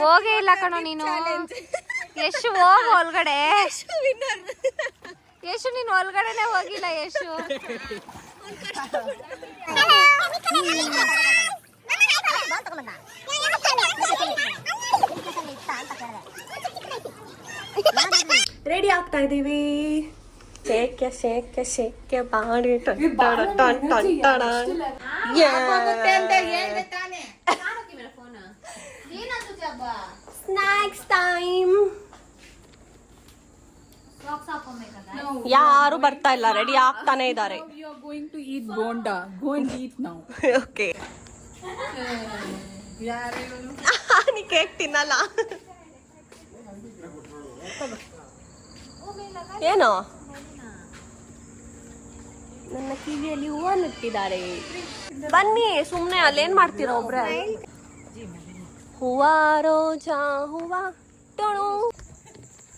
ಹೋಗೇ ಇಲ್ಲ ಕಣೋ ನೀನು. ಯಶು ಹೋಗು ಒಳಗಡೆ. ಯಶು ನೀನು ಒಳಗಡೆನೆ ಹೋಗಿಲ್ಲ ಯಶು. ರೆಡಿ ಆಗ್ತಾ ಇದೀವಿ. ಶೇಕೆ ಶೇಕೆ ಶೇಕೆ ಬಾಡಿ ಸ್ನಾಕ್ಸ್ ಟೈಮ್. ಯಾರು ಬರ್ತಾ ಇಲ್ಲ, ರೆಡಿ ಆಗ್ತಾನೆ ಇದ್ದಾರೆ. We are going to eat bonda. Go and eat now. Okay. ನೀ ಕೇಕ್ ತಿನ್ನಲ್ಲ ಏನೋ? ನನ್ನ ಕಿವಿಯಲ್ಲಿ ಹೂವ ನೆಟ್ಟಿದ್ದಾರೆ. ಬನ್ನಿ ಸುಮ್ನೆ ಅಲ್ಲೇನ್ ಮಾಡ್ತೀರಾ ಒಬ್ರೆ? ಹೂವ ರೋಜಾ ಹೂವ ಟೊಣು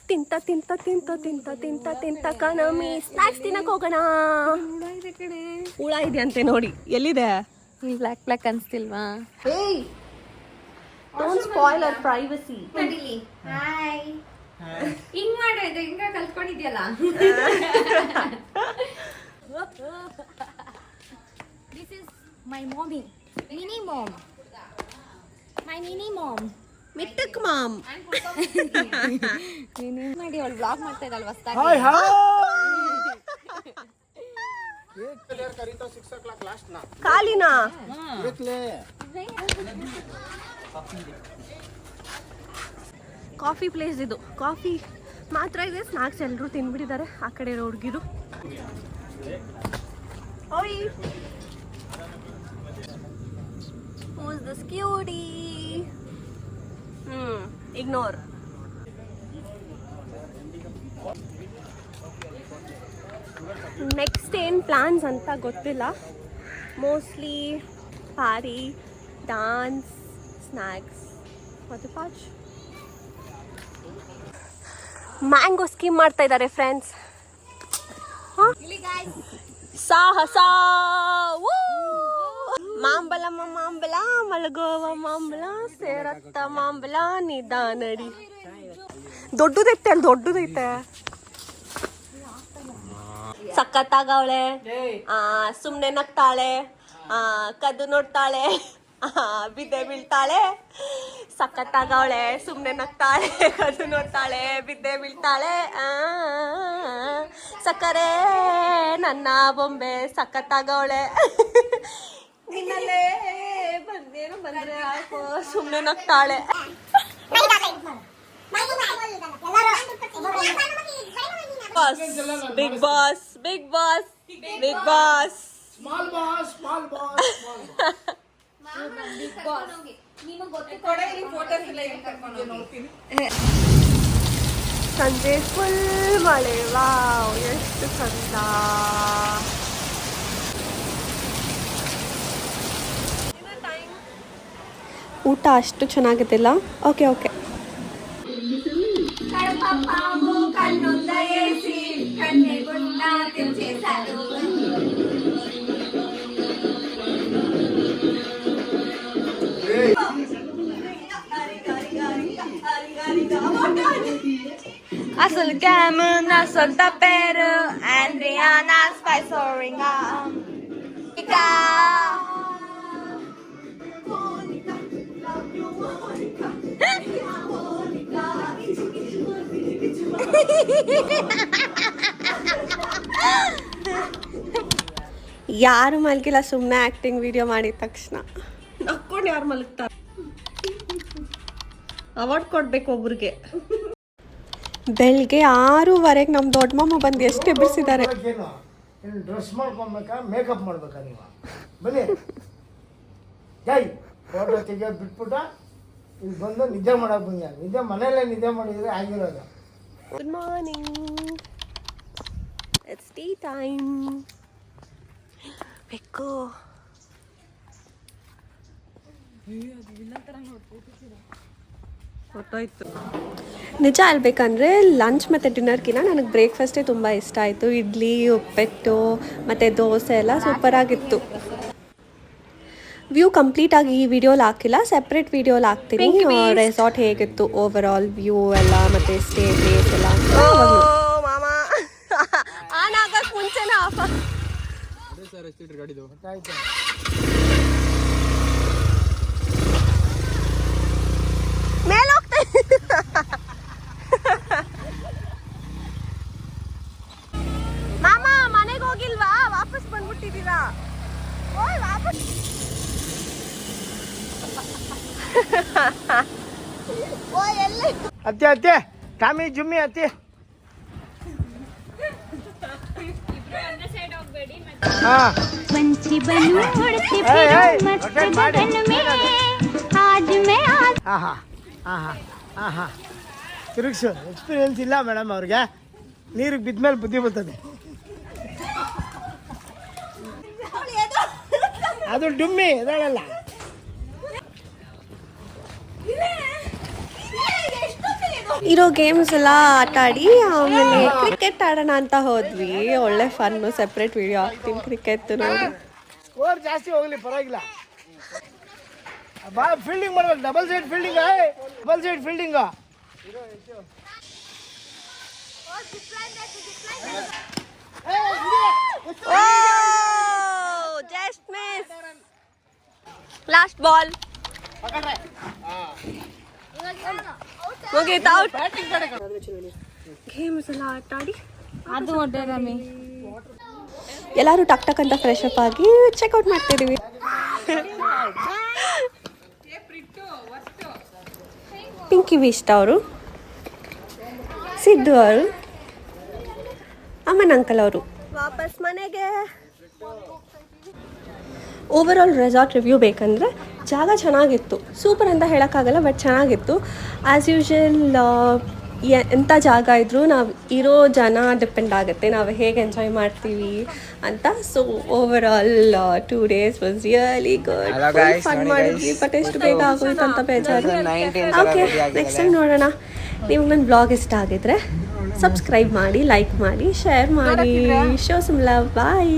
ತಿಂತ ತಿಂತ ತಿಂತ ತಿಂತ ತಿಂತ ತಿಂತ ಕಣಮಿ. ಸ್ನಾಕ್ಸ್ ತಿನ್ನಕ್ ಹೋಗೋಣ. ಹುಳ ಇದೆ ಅಂತೆ ನೋಡಿ. ಎಲ್ಲಿದೆ? ಬ್ಲಾಕ್ ಬ್ಲಾಕ್ ಅನ್ಸ್ತಿಲ್ವಾ? Don't spoil our privacy. Hi. ಹಿಂಗ್ ಮಾಡಿದ್ರೆ ಹಿಂಗ ಕಲ್ತ್ಕೊಂಡಿದ್ಯಲ್ಲ. This is my mommy. Mini mom. My mini mom. ಮಿಟ್ಟಕ್ ಮಾಮ್. ಮಾಡಿ ಅವಳು ಬ್ಲಾಗ್ ಮಾಡ್ತಾ ಇದ್ದಲ್ಲ ಹೊಸ್ದಾಗಿ. ಕಾಲಿನಾ? ಕಾಫಿ ಪ್ಲೇಸ್ ಇದು. ಕಾಫಿ ಮಾತ್ರ ಇದೆ, ಸ್ನಾಕ್ಸ್ ಎಲ್ಲರೂ ತಿನ್ಬಿಟ್ಟಿದ್ದಾರೆ ಆ ಕಡೆ ಇರೋ ಹುಡುಗಿರು. ಓಯ್ whose this cutie? Ignore. Next ಏನು ಪ್ಲಾನ್ಸ್ ಅಂತ ಗೊತ್ತಿಲ್ಲ. ಮೋಸ್ಟ್ಲಿ ಪಾರಿ, ಡಾನ್ಸ್, ಸ್ನ್ಯಾಕ್ಸ್ ಮತ್ತು ಪಾಚ್. ಮ್ಯಾಂಗೋ ಸ್ಕೀಮ್ ಮಾಡ್ತಾ ಇದ್ದಾರೆ ಫ್ರೆಂಡ್ಸ್. ಸಾಹಸ ಮಾಂಬಲ ಮಾಂಬಲ ಮಲಗೋವ ಮಾಂಬಲ ಸೇರತ್ತ ಮಾಂಬಲ ನಿಧಾನಡಿ. ದೊಡ್ಡದೈತೆ ಅಲ್ಲಿ, ದೊಡ್ಡದೈತೆ. ಸಖತ್ತಾಗವಳೆ. ಸುಮ್ನೆ ನಗ್ತಾಳೆ, ಕದ್ದು ನೋಡ್ತಾಳೆ, ಬಿದ್ದೆ ಬೀಳ್ತಾಳೆ. ಸಖತ್ತಾಗವಳೆ, ಸುಮ್ನೆ ನಗ್ತಾಳೆ, ಕದ್ದು ನೋಡ್ತಾಳೆ, ಬಿದ್ದೆ ಬೀಳ್ತಾಳೆ. ಸಕ್ಕರೆ ನನ್ನ ಬೊಂಬೆ ಸಖತ್ತಾಗವಳೆ. ನಿನ್ನಲ್ಲೇ ಬಂದೇನು ಬಂದ್ರೆ ಯಾಕೋ ಸುಮ್ನೆ ನಗ್ತಾಳೆ. Big boss big boss big boss ಸಂಜೆ ಫುಲ್ ಮಳೆ. ವಾವ್ ಎಷ್ಟು ಚಂದ. ಊಟ ಅಷ್ಟು ಚೆನ್ನಾಗಿದ್ದಿಲ್ಲ. Okay okay. Azul gamun, azul tapero, Adriana Spiceoringa. ಯಾರು ಮಲಗಿಲ್ಲ, ಸುಮ್ಮನೆ ಆ್ಯಕ್ಟಿಂಗ್ ವಿಡಿಯೋ ಮಾಡಿದ ತಕ್ಷಣ ನಕ್ಕೊಂಡು ಯಾರು ಮಲಗ್ತಾರೆ? ಅವಾರ್ಡ್ ಕೊಡ್ಬೇಕು ಒಬ್ರಿಗೆ. ಬೆಳಿಗ್ಗೆ 6:30 ನಮ್ಮ ದೊಡ್ಡ ಮಾಮ ಬಂದು ಎಷ್ಟು ಎಬ್ಬಿಸಿದ್ದಾರೆ. ಡ್ರೆಸ್ ಮಾಡ್ಕೊಬೇಕಾ, ಮೇಕಪ್ ಮಾಡ್ಬೇಕಾ? ನೀವು ಬನ್ನಿ ಜೈ ಫೋಟೋ ತೆಗಿಯೋದು ಬಿಟ್ಬಿಟ್ಟ ಇಲ್ಲಿ ಬಂದು ನಿದ್ದೆ ಮಾಡಕ್ಕೆ ಬಂದ. ನಿದ್ದೆ ಮನೆಯಲ್ಲೇ ನಿದ್ದೆ ಮಾಡಿದರೆ ಆಗಿರೋದು. Good morning, it's tea time. ಬೇಕು ನಿಜ ಹೇಳ್ಬೇಕಂದ್ರೆ ಲಂಚ್ ಮತ್ತು ಡಿನ್ನರ್ಗಿನ ನನಗೆ ಬ್ರೇಕ್ಫಾಸ್ಟೇ ತುಂಬ ಇಷ್ಟ ಆಯಿತು. ಇಡ್ಲಿ, ಉಪ್ಪಿಟ್ಟು ಮತ್ತು ದೋಸೆ ಎಲ್ಲ ಸೂಪರಾಗಿತ್ತು. ವ್ಯೂ ಕಂಪ್ಲೀಟ್ ಆಗಿ ಈ ವಿಡಿಯೋಲಿ ಹಾಕಿಲ್ಲ, ಸೆಪ್ರೇಟ್ ವಿಡಿಯೋಲಿ ಹಾಕ್ತೀನಿ. ರೆಸಾರ್ಟ್ ಹೇಗಿತ್ತು ಓವರ್ ಆಲ್ ವ್ಯೂ ಎಲ್ಲ ಮತ್ತೆ ಸ್ಟೇ ಪ್ಲೇಸ್ ಎಲ್ಲ. ಮಾಮಾ ಆನ್ ಆಗಕ್ಕೆ ಮುಂಚೆನೇ ಆಫ್. ಮೇಲೆ ಹೋಗ್ತಾ ಮಾಮ ಮನೆಗೆ ಹೋಗಿಲ್ವಾ? ವಾಪಸ್ ಬಂದ್ಬಿಟ್ಟಿದ್ದೀರಾ? ಓಯ್ ವಾಪಸ್ ಓಯ್ ಎಲ್ಲಿ? ಅತ್ತೆ ಅತ್ತೆ ಟಾಮಿ ಜುಮ್ಮಿ ಅತ್ತೆ. ಹಾ ತಿರುಗಿಸು. ಎಕ್ಸ್ಪೀರಿಯನ್ಸ್ ಇಲ್ಲ ಮೇಡಮ್ ಅವ್ರಿಗೆ. ನೀರಿಗೆ ಬಿದ್ಮೇಲೆ ಬುದ್ಧಿ ಬರ್ತದೆ. ಅದು ಡುಮ್ಮಿ ಇದಲ್ಲ. ಇರೋ ಗೇಮ್ಸ್ ಎಲ್ಲ ಆಟ ಆಡಿ ಆಮೇಲೆ ಕ್ರಿಕೆಟ್ ಆಡೋಣ ಅಂತ ಹೋದ್ವಿ. ಒಳ್ಳೆ ಫನ್ನು. ಸೆಪ್ರೇಟ್ ವಿಡಿಯೋ ಹಾಕ್ತೀನಿ ಕ್ರಿಕೆಟ್ ನೋಡಿ. ಸ್ಕೋರ್ ಜಾಸ್ತಿ ಹೋಗ್ಲಿ ಪರವಾಗಿಲ್ಲ. ಭಾಳ ಫೀಲ್ಡಿಂಗ್ ಮಾಡ್ಬೇಕು. Double side fielding. Double side fielding. Just miss. Last ball ಮುಗೀತು. ಔಟ್. ಗೇಮ್ಸ್ ಎಲ್ಲ ಆಟ ಆಡಿ ಅದು ಹೊಡ್ಡೆ ಎಲ್ಲರೂ ಟಕ್ ಟಕ್ ಅಂತ ಫ್ರೆಶ್ ಅಪ್ ಆಗಿ ಚೆಕ್ಔಟ್ ಮಾಡ್ತಿದ್ದೀವಿ. ಪಿಂಕಿ ವಿಷ್ಟ ಅವರು, ಸಿದ್ದು ಅವರು, ಅಮ್ಮನ ಅಂಕಲ್ ಅವರು ವಾಪಸ್ ಮನೆಗೆ. ಓವರ್ ಆಲ್ ರೆಸಾರ್ಟ್ ರಿವ್ಯೂ ಬೇಕಂದರೆ ಜಾಗ ಚೆನ್ನಾಗಿತ್ತು. ಸೂಪರ್ ಅಂತ ಹೇಳೋಕ್ಕಾಗಲ್ಲ, ಬಟ್ ಚೆನ್ನಾಗಿತ್ತು. ಆ್ಯಸ್ ಯೂಶುವಲ್ ಎಂಥ ಜಾಗ ಇದ್ದರೂ ನಾವು ಇರೋ ಜನ ಡಿಪೆಂಡ್ ಆಗುತ್ತೆ ನಾವು ಹೇಗೆ ಎಂಜಾಯ್ ಮಾಡ್ತೀವಿ ಅಂತ. So over all 2 days was really good. Fun ಮಾಡಿದ್ವಿ, ಬಟ್ ಎಷ್ಟು ಬೇಗ ಆಗೋಯ್ತು ಅಂತ ಬೇಜಾರು. ಓಕೆ, ನೆಕ್ಸ್ಟ್ ಟೈಮ್ ನೋಡೋಣ. ನಿಮ್ಗೆ ನನ್ನ ಬ್ಲಾಗ್ ಇಷ್ಟ ಆಗಿದ್ರೆ ಸಬ್ಸ್ಕ್ರೈಬ್ ಮಾಡಿ, ಲೈಕ್ ಮಾಡಿ, ಶೇರ್ ಮಾಡಿ. Show some love. ಬಾಯ್.